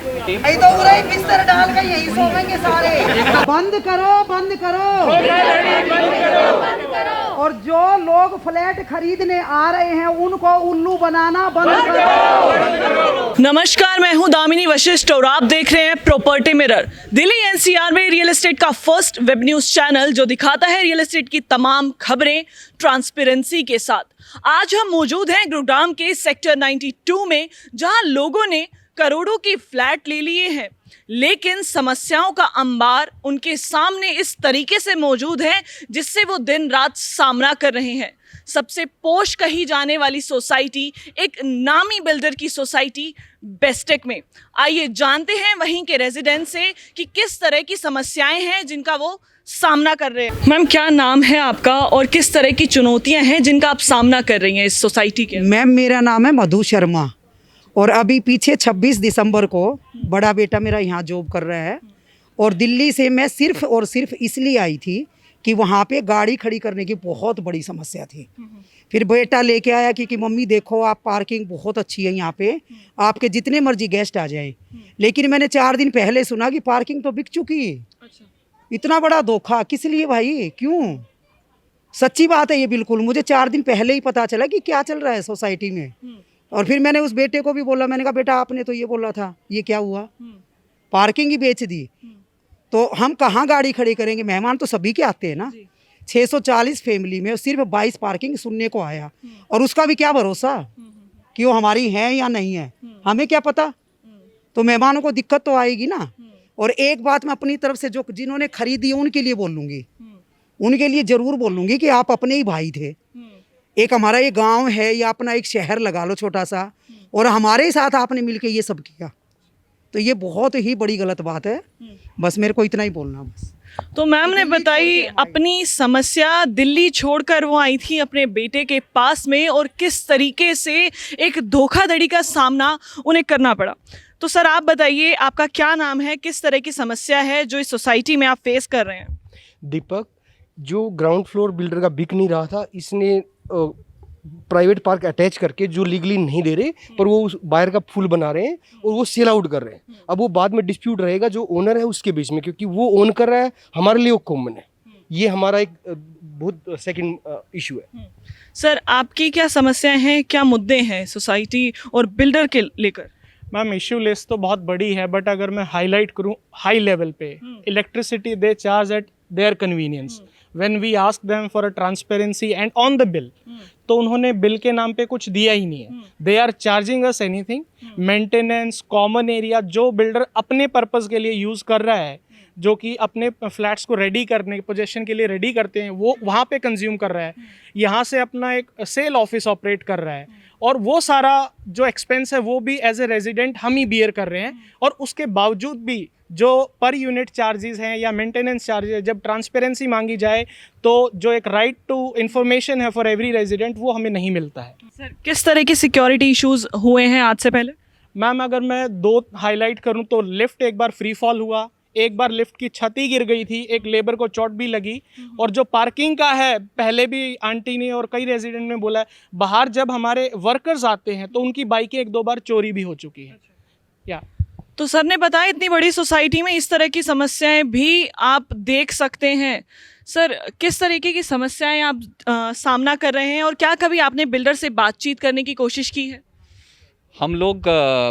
नहीं तो पूरा ही बिस्तर डाल के यही सोएंगे सारे। बंद करो, बंद करो, और जो लोग फ्लैट खरीदने आ रहे हैं उनको उल्लू बनाना बंद करो। नमस्कार, मैं हूं दामिनी वशिष्ठ और आप देख रहे हैं प्रॉपर्टी मिरर, दिल्ली एनसीआर में रियल एस्टेट का फर्स्ट वेब न्यूज चैनल जो दिखाता है रियल एस्टेट की तमाम खबरें ट्रांसपेरेंसी के साथ। आज हम मौजूद हैं गुरुग्राम के सेक्टर 92 में, जहां लोगों ने करोड़ों की फ्लैट ले लिए हैं, लेकिन समस्याओं का अंबार उनके सामने इस तरीके से मौजूद है जिससे वो दिन रात सामना कर रहे हैं। सबसे पोश कही जाने वाली सोसाइटी एक नामी बिल्डर की सोसाइटी बेस्टेक में। आइए जानते हैं वहीं के रेजिडेंट से कि किस तरह की समस्याएं हैं जिनका वो सामना कर रहे हैं। मैम, क्या नाम है आपका और किस तरह की चुनौतियां हैं जिनका आप सामना कर रही हैं इस सोसाइटी के? मैम, मेरा नाम है मधु शर्मा और अभी पीछे 26 दिसंबर को बड़ा बेटा मेरा यहाँ जॉब कर रहा है और दिल्ली से मैं सिर्फ और सिर्फ इसलिए आई थी कि वहाँ पे गाड़ी खड़ी करने की बहुत बड़ी समस्या थी। फिर बेटा लेके आया कि मम्मी देखो, आप पार्किंग बहुत अच्छी है यहाँ पे, आपके जितने मर्जी गेस्ट आ जाएं। लेकिन मैंने 4 दिन पहले सुना कि पार्किंग तो बिक चुकी है। इतना बड़ा धोखा किस लिए भाई, क्यों? सच्ची बात है ये, बिल्कुल मुझे 4 दिन पहले ही पता चला कि क्या चल रहा है सोसाइटी में। और फिर मैंने उस बेटे को भी बोला, मैंने कहा बेटा आपने तो ये बोला था, ये क्या हुआ? पार्किंग ही बेच दी तो हम कहाँ गाड़ी खड़ी करेंगे? मेहमान तो सभी के आते हैं ना। 640 फैमिली में सिर्फ 22 पार्किंग सुनने को आया और उसका भी क्या भरोसा कि वो हमारी है या नहीं है, हमें क्या पता। तो मेहमानों को दिक्कत तो आएगी ना। और एक बात मैं अपनी तरफ से जो जिन्होंने खरीदी है उनके लिए बोल लूँगी, उनके लिए ज़रूर बोल लूँगी कि आप अपने ही भाई थे। एक हमारा ये गांव है या अपना एक शहर लगा लो छोटा सा, और हमारे साथ आपने मिलके ये सब किया, तो ये बहुत ही बड़ी गलत बात है। बस मेरे को इतना ही बोलना बस। तो मैम ने बताई अपनी समस्या, दिल्ली छोड़कर वो आई थी अपने बेटे के पास में और किस तरीके से एक धोखाधड़ी का सामना उन्हें करना पड़ा। तो सर आप बताइए, आपका क्या नाम है, किस तरह की समस्या है जो इस सोसाइटी में आप फेस कर रहे हैं? दीपक, जो ग्राउंड फ्लोर बिल्डर का बिक नहीं रहा था, इसने प्राइवेट पार्क अटैच करके जो लीगली नहीं दे रहे पर वो उस बायर का फुल बना रहे हैं और वो सेल आउट कर रहे हैं। अब वो बाद में डिस्प्यूट रहेगा जो ओनर है उसके बीच में, क्योंकि वो ओन कर रहा है, हमारे लिए वो कॉमन है। ये हमारा एक बहुत सेकंड इशू है। सर आपकी क्या समस्याएं हैं, क्या मुद्दे हैं सोसाइटी और बिल्डर के लेकर? मैम, इश्यू लिस्ट तो बहुत बड़ी है, बट अगर मैं हाईलाइट करूं हाई लेवल पे, electricity they charge at their convenience. When we ask them for a transparency and on the bill, तो उन्होंने बिल के नाम पे कुछ दिया ही नहीं है। They are charging us anything, maintenance, common area जो बिल्डर अपने पर्पस के लिए यूज़ कर रहा है, जो कि अपने फ्लैट्स को रेडी करने पोजेशन के लिए रेडी करते हैं, वो वहाँ पे कंज्यूम कर रहा है। यहाँ से अपना एक सेल ऑफिस ऑपरेट कर रहा है और वो सारा जो एक्सपेंस है वो भी एज ए रेजिडेंट हम ही बियर कर रहे हैं। और उसके बावजूद भी जो पर यूनिट चार्जेस हैं या मेंटेनेंस चार्जेस, जब ट्रांसपेरेंसी मांगी जाए तो जो एक राइट टू इन्फॉर्मेशन है फॉर एवरी रेजिडेंट, वो हमें नहीं मिलता है। सर किस तरह की सिक्योरिटी इश्यूज हुए हैं आज से पहले? मैम, अगर मैं 2 हाईलाइट करूं तो लिफ्ट एक बार फ्री फॉल हुआ, एक बार लिफ्ट की छत ही गिर गई थी, एक लेबर को चोट भी लगी। और जो पार्किंग का है, पहले भी आंटी ने और कई रेजिडेंट ने बोला है, बाहर जब हमारे वर्कर्स आते हैं तो उनकी बाइकें 1-2 बार चोरी भी हो चुकी है। या तो सर ने बताया इतनी बड़ी सोसाइटी में इस तरह की समस्याएं भी आप देख सकते हैं। सर किस तरीके की समस्याएं आप सामना कर रहे हैं और क्या कभी आपने बिल्डर से बातचीत करने की कोशिश की है? हम लोग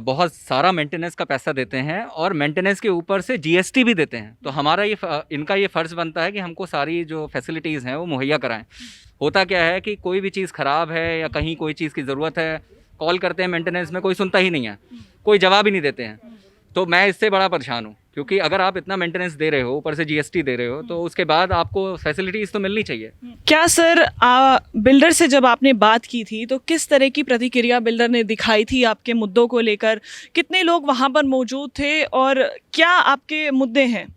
बहुत सारा मेंटेनेंस का पैसा देते हैं और मेंटेनेंस के ऊपर से जीएसटी भी देते हैं। तो हमारा इनका ये फ़र्ज़ बनता है कि हमको सारी जो फैसिलिटीज़ हैं वो मुहैया कराएं। होता क्या है कि कोई भी चीज़ ख़राब है या कहीं कोई चीज़ की ज़रूरत है, कॉल करते हैं मेंटेनेंस में, कोई सुनता ही नहीं है, कोई जवाब ही नहीं देते हैं। तो मैं इससे बड़ा परेशान हूँ, क्योंकि अगर आप इतना मेंटेनेंस दे रहे हो, ऊपर से जीएसटी दे रहे हो, तो उसके बाद आपको फैसिलिटीज़ तो मिलनी चाहिए। क्या सर बिल्डर से जब आपने बात की थी तो किस तरह की प्रतिक्रिया बिल्डर ने दिखाई थी आपके मुद्दों को लेकर? कितने लोग वहाँ पर मौजूद थे और क्या आपके मुद्दे हैं?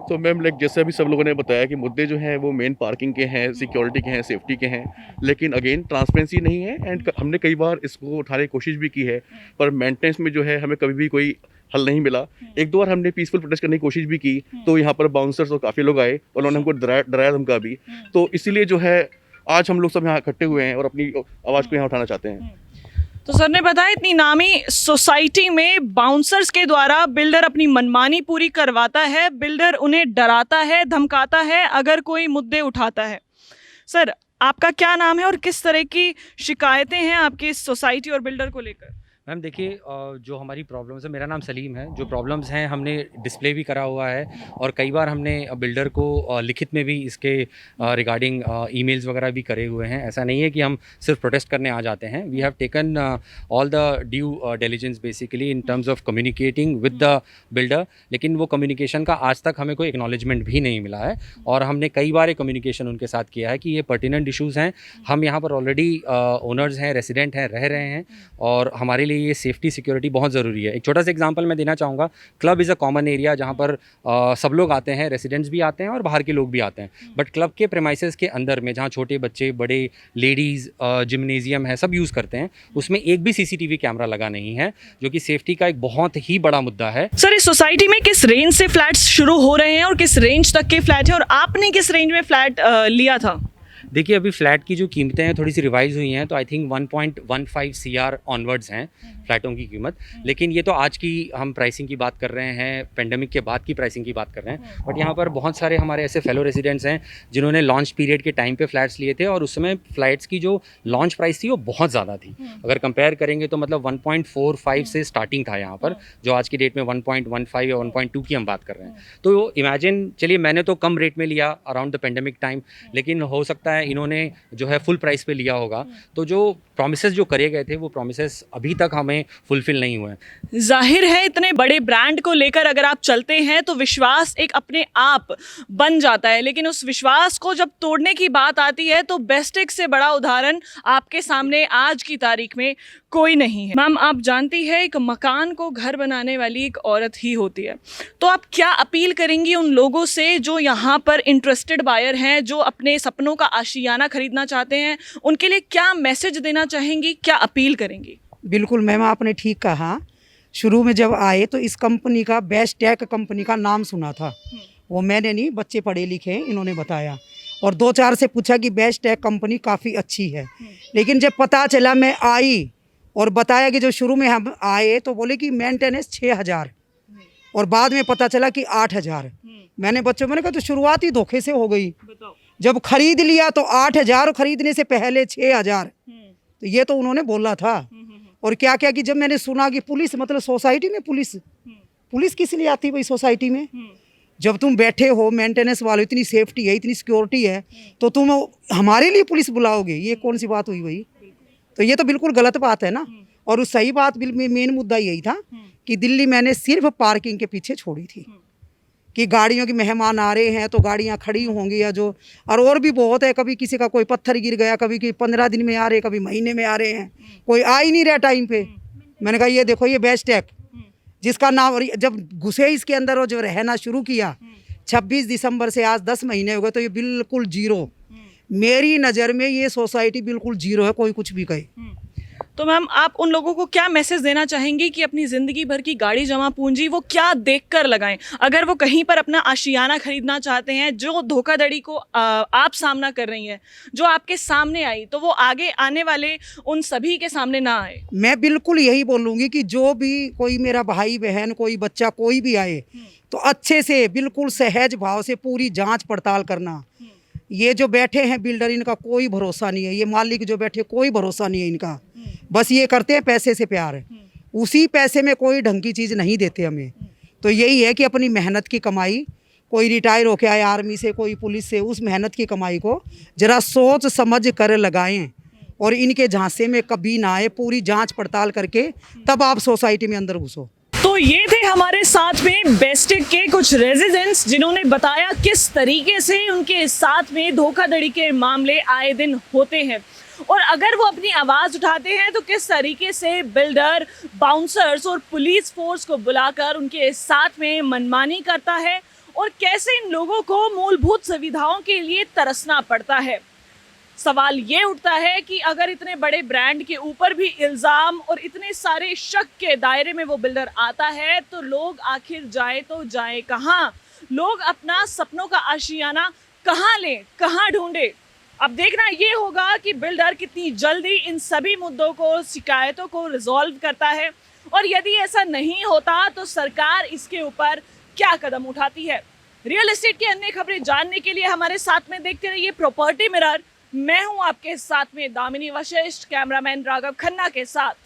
तो मैम, लाइक जैसे अभी सब लोगों ने बताया कि मुद्दे जो हैं वो मेन पार्किंग के हैं, सिक्योरिटी के हैं, सेफ्टी के हैं, लेकिन अगेन ट्रांसपेरेंसी नहीं है। एंड हमने कई बार इसको उठाने की कोशिश भी की है, पर मेंटेनेंस में जो है हमें कभी भी कोई हल नहीं मिला। 1-2 बार हमने पीसफुल प्रोटेस्ट करने की कोशिश भी की, तो यहाँ पर बाउंसर्स और काफ़ी लोग आए और उन्होंने हमको डराया धमका भी। तो इसीलिए जो है आज हम लोग सब यहाँ इकट्ठे हुए हैं और अपनी आवाज़ को यहाँ उठाना चाहते हैं। तो सर ने बताया इतनी नामी सोसाइटी में बाउंसर्स के द्वारा बिल्डर अपनी मनमानी पूरी करवाता है, बिल्डर उन्हें डराता है, धमकाता है अगर कोई मुद्दे उठाता है। सर आपका क्या नाम है और किस तरह की शिकायतें हैं आपकी इस सोसाइटी और बिल्डर को लेकर? मैम देखिए, जो हमारी प्रॉब्लम्स है, मेरा नाम सलीम है, जो प्रॉब्लम्स हैं हमने डिस्प्ले भी करा हुआ है और कई बार हमने बिल्डर को लिखित में भी इसके रिगार्डिंग ईमेल्स वगैरह भी करे हुए हैं। ऐसा नहीं है कि हम सिर्फ प्रोटेस्ट करने आ जाते हैं। We have taken all the due diligence basically in terms of communicating with the builder, लेकिन वो कम्युनिकेशन का आज तक हमें कोई एक्नॉलेजमेंट भी नहीं मिला है और हमने कई बार एक कम्युनिकेशन उनके साथ किया है कि ये पर्टिनेंट इशूज़ हैं, हम यहाँ पर ऑलरेडी ओनर्स हैं, रेसिडेंट हैं, रह रहे हैं और हमारे लिए ये सेफ्टी सिक्योरिटी बहुत ज़रूरी है। एक छोटा सा एग्जांपल मैं देना चाहूँगा। Club is a common area जहाँ पर सब लोग आते हैं, रेसिडेंट्स भी आते हैं और बाहर के लोग भी आते हैं, बट क्लब के प्रेमाइसेस के अंदर में जहाँ छोटे बच्चे, बड़े, लेडीज़, जिम्नेजियम है, सब यूज़ करते हैं, उसमें एक भी CCTV कैमरा लगा नहीं है, जो कि सेफ्टी का एक बहुत ही बड़ा मुद्दा है। सर इस सोसाइटी में किस रेंज से फ्लैट्स शुरू हो रहे हैं और किस रेंज तक के फ्लैट हैं और आपने किस रेंज में फ्लैट लिया था? देखिए, अभी फ्लैट की जो कीमतें हैं थोड़ी सी रिवाइज हुई हैं, तो आई थिंक 1.15 CR ऑनवर्ड्स हैं फ्लैटों की कीमत। लेकिन ये तो आज की हम प्राइसिंग की बात कर रहे हैं, पेंडेमिक के बाद की प्राइसिंग की बात कर रहे हैं, बट यहाँ पर बहुत सारे हमारे ऐसे फेलो रेजिडेंट्स हैं जिन्होंने लॉन्च पीरियड के टाइम पे फ्लैट्स लिए थे और उस समय फ्लैट्स की जो लॉन्च प्राइस थी वो बहुत ज़्यादा थी। अगर कंपेयर करेंगे तो मतलब 1.45 से स्टार्टिंग था यहाँ पर, जो आज की डेट में 1.15 या 1.2 की हम बात कर रहे हैं। तो इमेजिन, चलिए मैंने तो कम रेट में लिया अराउंड द पेंडेमिक टाइम, लेकिन हो सकता है इन्होंने जो है फुल प्राइस पे लिया होगा, तो जो प्रॉमिसेस जो करे गए थे वो प्रॉमिसेस अभी तक हमें फुलफिल नहीं हुए। जाहिर है इतने बड़े ब्रांड को लेकर अगर आप चलते हैं तो विश्वास एक अपने आप बन जाता है, लेकिन उस विश्वास को जब तोड़ने की बात आती है तो बेस्टेक से बड़ा उदाहरण आपके सामने आज की तारीख में कोई नहीं है। मैम आप जानती है एक मकान को घर बनाने वाली एक औरत ही होती है, तो आप क्या अपील करेंगी उन लोगों से जो यहाँ पर इंटरेस्टेड बायर हैं, जो अपने सपनों का आशियाना खरीदना चाहते हैं, उनके लिए क्या मैसेज देना चाहेंगी, क्या अपील करेंगी? बिल्कुल मैम, आपने ठीक कहा। शुरू में जब आए तो इस कंपनी का बेस्टेक कंपनी का नाम सुना था, वो मैंने नहीं, बच्चे पढ़े लिखे हैं, इन्होंने बताया और 2-4 से पूछा कि बेस्टेक कंपनी काफ़ी अच्छी है। लेकिन जब पता चला, मैं आई और बताया कि जो शुरू में हम आए तो बोले कि मेंटेनेंस 6,000 और बाद में पता चला कि 8,000। मैंने बच्चों कहा तो शुरुआत ही धोखे से हो गई। जब खरीद लिया तो 8,000, खरीदने से पहले 6,000। तो ये तो उन्होंने बोला था। और क्या क्या कि जब मैंने सुना कि पुलिस, मतलब सोसाइटी में पुलिस किस लिए आती है भाई सोसाइटी में? जब तुम बैठे हो मेंटेनेंस वाले, इतनी सेफ्टी है, इतनी सिक्योरिटी है, तो तुम हमारे लिए पुलिस बुलाओगे? ये कौन सी बात हुई भाई? तो ये तो बिल्कुल गलत बात है ना। और उस सही बात, मेन मुद्दा यही था कि दिल्ली मैंने सिर्फ पार्किंग के पीछे छोड़ी थी कि गाड़ियों के मेहमान आ रहे हैं तो गाड़ियां खड़ी होंगी, या जो और भी बहुत है। कभी किसी का कोई पत्थर गिर गया, कभी 15 दिन में आ रहे, कभी महीने में आ रहे हैं, कोई आ ही नहीं रहा टाइम पे। मैंने कहा ये देखो, ये बेस्टेक जिसका नाम, और जब घुसे इसके अंदर और जो रहना शुरू किया 26 दिसंबर से आज 10 महीने हो गए, तो ये बिल्कुल जीरो, मेरी नज़र में ये सोसाइटी बिल्कुल जीरो है, कोई कुछ भी कहे। तो मैम आप उन लोगों को क्या मैसेज देना चाहेंगी कि अपनी ज़िंदगी भर की गाड़ी जमा पूंजी वो क्या देखकर लगाएं, अगर वो कहीं पर अपना आशियाना खरीदना चाहते हैं? जो धोखाधड़ी को आप सामना कर रही हैं, जो आपके सामने आई, तो वो आगे आने वाले उन सभी के सामने ना आए। मैं बिल्कुल यही बोलूँगी कि जो भी कोई मेरा भाई बहन, कोई बच्चा, कोई भी आए तो अच्छे से, बिल्कुल सहज भाव से पूरी जाँच पड़ताल करना। ये जो बैठे हैं बिल्डर, इनका कोई भरोसा नहीं है। ये मालिक जो बैठे, कोई भरोसा नहीं है इनका। बस ये करते हैं पैसे से प्यार, उसी पैसे में कोई ढंग की चीज़ नहीं देते हमें। तो यही है कि अपनी मेहनत की कमाई, कोई रिटायर होके आए आर्मी से, कोई पुलिस से, उस मेहनत की कमाई को ज़रा सोच समझ कर लगाएं और इनके झांसे में कभी ना आए। पूरी जांच पड़ताल करके तब आप सोसाइटी में अंदर घुसो। तो ये थे हमारे साथ में बेस्टेक के कुछ रेजिडेंट्स जिन्होंने बताया किस तरीके से उनके साथ में धोखाधड़ी के मामले आए दिन होते हैं, और अगर वो अपनी आवाज़ उठाते हैं तो किस तरीके से बिल्डर, बाउंसर्स और पुलिस फोर्स को बुलाकर उनके साथ में मनमानी करता है, और कैसे इन लोगों को मूलभूत सुविधाओं के लिए तरसना पड़ता है। सवाल ये उठता है कि अगर इतने बड़े ब्रांड के ऊपर भी इल्ज़ाम और इतने सारे शक के दायरे में वो बिल्डर आता है, तो लोग आखिर जाए तो जाए कहाँ? लोग अपना सपनों का आशियाना कहाँ लें, कहाँ ढूंढे? अब देखना ये होगा कि बिल्डर कितनी जल्दी इन सभी मुद्दों को, शिकायतों को रिजॉल्व करता है, और यदि ऐसा नहीं होता तो सरकार इसके ऊपर क्या कदम उठाती है। रियल एस्टेट की अन्य खबरें जानने के लिए हमारे साथ में देखते रहिए प्रॉपर्टी मिरर। मैं हूं आपके साथ में दामिनी वशिष्ठ, कैमरामैन राघव खन्ना के साथ